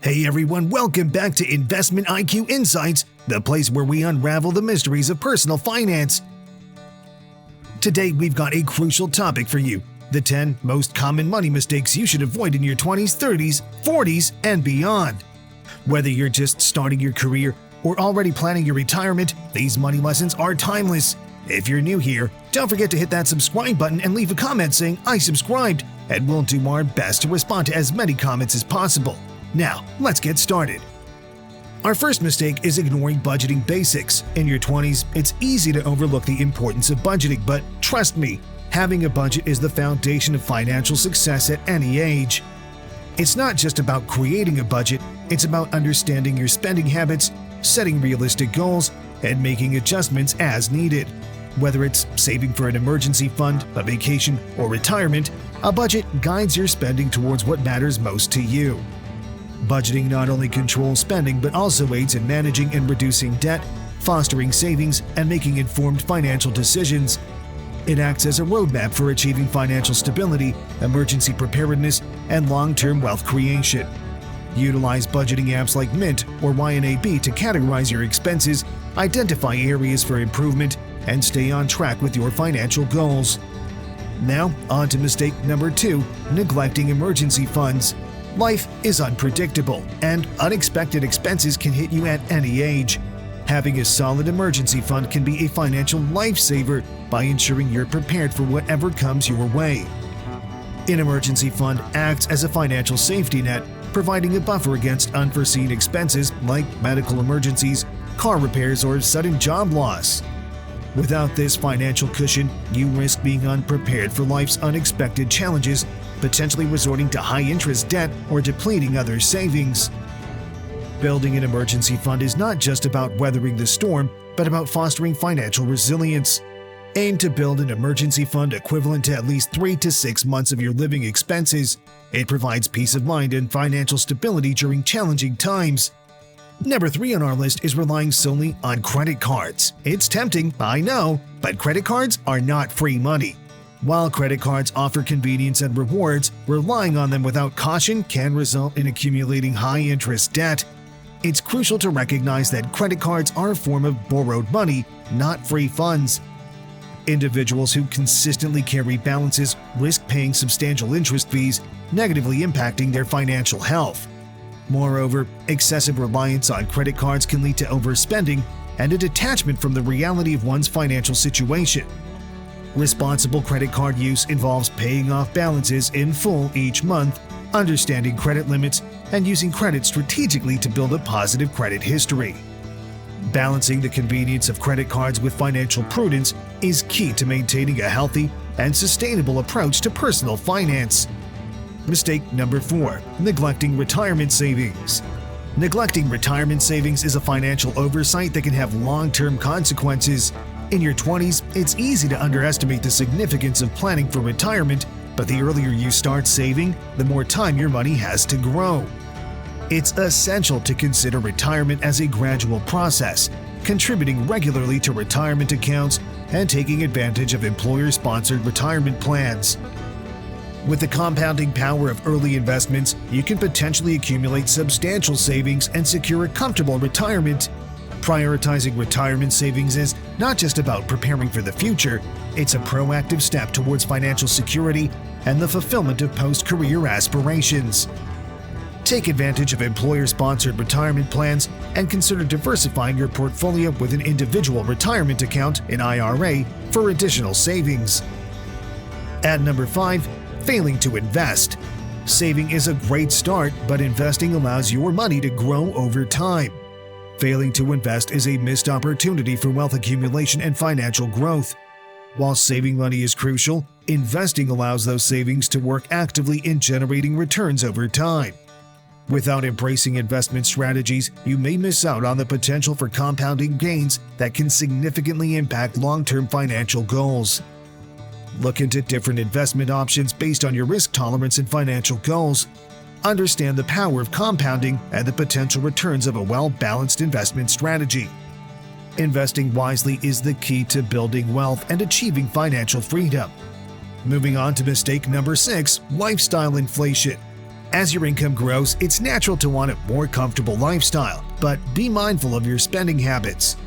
Hey everyone, welcome back to Investment IQ Insights, the place where we unravel the mysteries of personal finance. Today we've got a crucial topic for you: the 10 most common money mistakes you should avoid in your 20s, 30s, 40s, and beyond. Whether you're just starting your career or already planning your retirement, these money lessons are timeless. If you're new here, don't forget to hit that subscribe button and leave a comment saying "I subscribed," and we'll do our best to respond to as many comments as possible. Now, let's get started. Our first mistake is ignoring budgeting basics. In your 20s, it's easy to overlook the importance of budgeting, but trust me, having a budget is the foundation of financial success at any age. It's not just about creating a budget, it's about understanding your spending habits, setting realistic goals, and making adjustments as needed. Whether it's saving for an emergency fund, a vacation, or retirement, a budget guides your spending towards what matters most to you. Budgeting not only controls spending but also aids in managing and reducing debt, fostering savings, and making informed financial decisions. It acts as a roadmap for achieving financial stability, emergency preparedness, and long-term wealth creation. Utilize budgeting apps like Mint or YNAB to categorize your expenses, identify areas for improvement, and stay on track with your financial goals. Now, on to mistake number 2, neglecting emergency funds. Life is unpredictable, and unexpected expenses can hit you at any age. Having a solid emergency fund can be a financial lifesaver by ensuring you're prepared for whatever comes your way. An emergency fund acts as a financial safety net, providing a buffer against unforeseen expenses like medical emergencies, car repairs, or sudden job loss. Without this financial cushion, you risk being unprepared for life's unexpected challenges, potentially resorting to high-interest debt or depleting other savings. Building an emergency fund is not just about weathering the storm, but about fostering financial resilience. Aim to build an emergency fund equivalent to at least 3 to 6 months of your living expenses. It provides peace of mind and financial stability during challenging times. Number 3 on our list is relying solely on credit cards. It's tempting, I know, but credit cards are not free money. While credit cards offer convenience and rewards, relying on them without caution can result in accumulating high-interest debt. It's crucial to recognize that credit cards are a form of borrowed money, not free funds. Individuals who consistently carry balances risk paying substantial interest fees, negatively impacting their financial health. Moreover, excessive reliance on credit cards can lead to overspending and a detachment from the reality of one's financial situation. Responsible credit card use involves paying off balances in full each month, understanding credit limits, and using credit strategically to build a positive credit history. Balancing the convenience of credit cards with financial prudence is key to maintaining a healthy and sustainable approach to personal finance. Mistake number 4, neglecting retirement savings. Neglecting retirement savings is a financial oversight that can have long-term consequences. In your 20s, it's easy to underestimate the significance of planning for retirement, but the earlier you start saving, the more time your money has to grow. It's essential to consider retirement as a gradual process, contributing regularly to retirement accounts and taking advantage of employer-sponsored retirement plans. With the compounding power of early investments, you can potentially accumulate substantial savings and secure a comfortable retirement. Prioritizing retirement savings is not just about preparing for the future, it's a proactive step towards financial security and the fulfillment of post-career aspirations. Take advantage of employer-sponsored retirement plans and consider diversifying your portfolio with an individual retirement account, an IRA, for additional savings. At number 5, failing to invest. Saving is a great start, but investing allows your money to grow over time. Failing to invest is a missed opportunity for wealth accumulation and financial growth. While saving money is crucial, investing allows those savings to work actively in generating returns over time. Without embracing investment strategies, you may miss out on the potential for compounding gains that can significantly impact long-term financial goals. Look into different investment options based on your risk tolerance and financial goals. Understand the power of compounding and the potential returns of a well-balanced investment strategy. Investing wisely is the key to building wealth and achieving financial freedom. Moving on to mistake number 6, lifestyle inflation. As your income grows, it's natural to want a more comfortable lifestyle, but be mindful of your spending habits.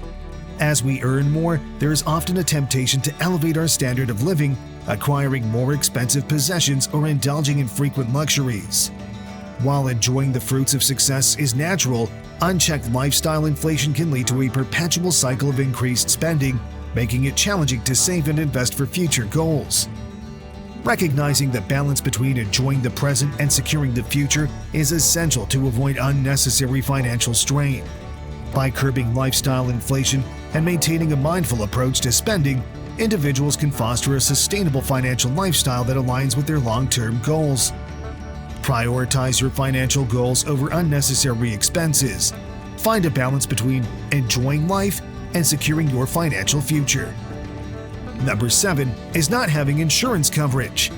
As we earn more, there is often a temptation to elevate our standard of living, acquiring more expensive possessions or indulging in frequent luxuries. While enjoying the fruits of success is natural, unchecked lifestyle inflation can lead to a perpetual cycle of increased spending, making it challenging to save and invest for future goals. Recognizing the balance between enjoying the present and securing the future is essential to avoid unnecessary financial strain. By curbing lifestyle inflation and maintaining a mindful approach to spending, individuals can foster a sustainable financial lifestyle that aligns with their long-term goals. Prioritize your financial goals over unnecessary expenses. Find a balance between enjoying life and securing your financial future. Number 7 is not having insurance coverage.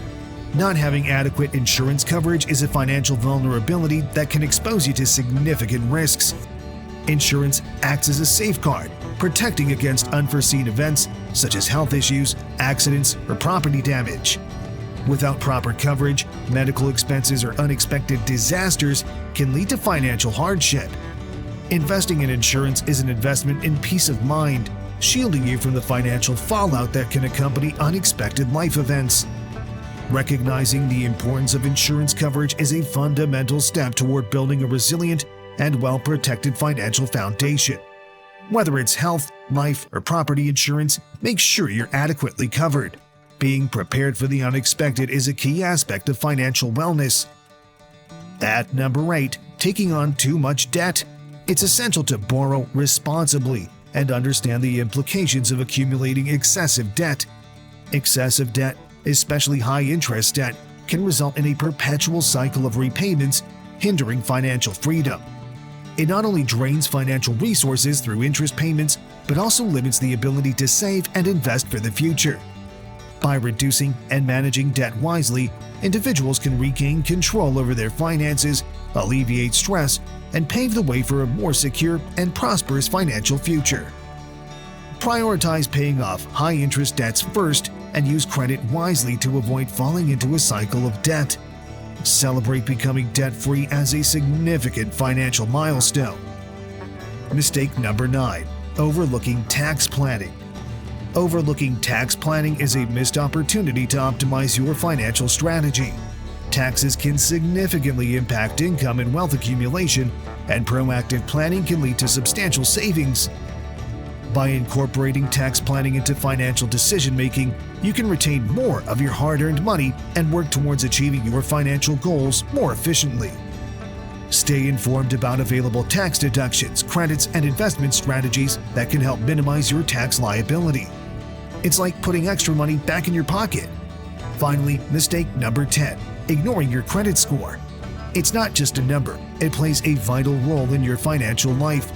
Not having adequate insurance coverage is a financial vulnerability that can expose you to significant risks. Insurance acts as a safeguard, protecting against unforeseen events such as health issues, accidents, or property damage. Without proper coverage, medical expenses or unexpected disasters can lead to financial hardship. Investing in insurance is an investment in peace of mind, shielding you from the financial fallout that can accompany unexpected life events. Recognizing the importance of insurance coverage is a fundamental step toward building a resilient and well-protected financial foundation. Whether it's health, life, or property insurance, make sure you're adequately covered. Being prepared for the unexpected is a key aspect of financial wellness. At number 8, taking on too much debt. It's essential to borrow responsibly and understand the implications of accumulating excessive debt. Excessive debt, especially high-interest debt, can result in a perpetual cycle of repayments, hindering financial freedom. It not only drains financial resources through interest payments, but also limits the ability to save and invest for the future. By reducing and managing debt wisely, individuals can regain control over their finances, alleviate stress, and pave the way for a more secure and prosperous financial future. Prioritize paying off high-interest debts first and use credit wisely to avoid falling into a cycle of debt. Celebrate becoming debt-free as a significant financial milestone. Mistake number 9. Overlooking tax planning. Overlooking tax planning is a missed opportunity to optimize your financial strategy. Taxes can significantly impact income and wealth accumulation, and proactive planning can lead to substantial savings. By incorporating tax planning into financial decision-making, you can retain more of your hard-earned money and work towards achieving your financial goals more efficiently. Stay informed about available tax deductions, credits, and investment strategies that can help minimize your tax liability. It's like putting extra money back in your pocket. Finally, mistake number 10. Ignoring your credit score. It's not just a number, it plays a vital role in your financial life.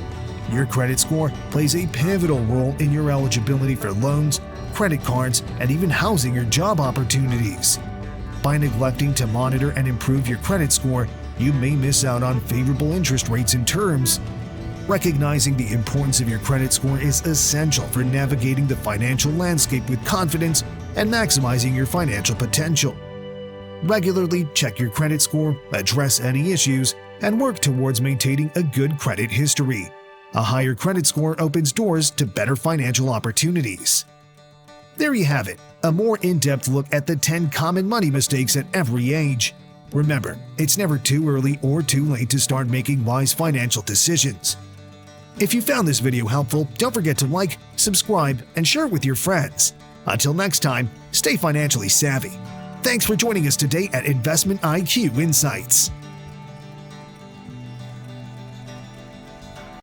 Your credit score plays a pivotal role in your eligibility for loans, credit cards, and even housing or job opportunities. By neglecting to monitor and improve your credit score, you may miss out on favorable interest rates and terms. Recognizing the importance of your credit score is essential for navigating the financial landscape with confidence and maximizing your financial potential. Regularly check your credit score, address any issues, and work towards maintaining a good credit history. A higher credit score opens doors to better financial opportunities. There you have it, a more in-depth look at the 10 common money mistakes at every age. Remember, it's never too early or too late to start making wise financial decisions. If you found this video helpful, don't forget to like, subscribe, and share it with your friends. Until next time, stay financially savvy. Thanks for joining us today at Investment IQ Insights.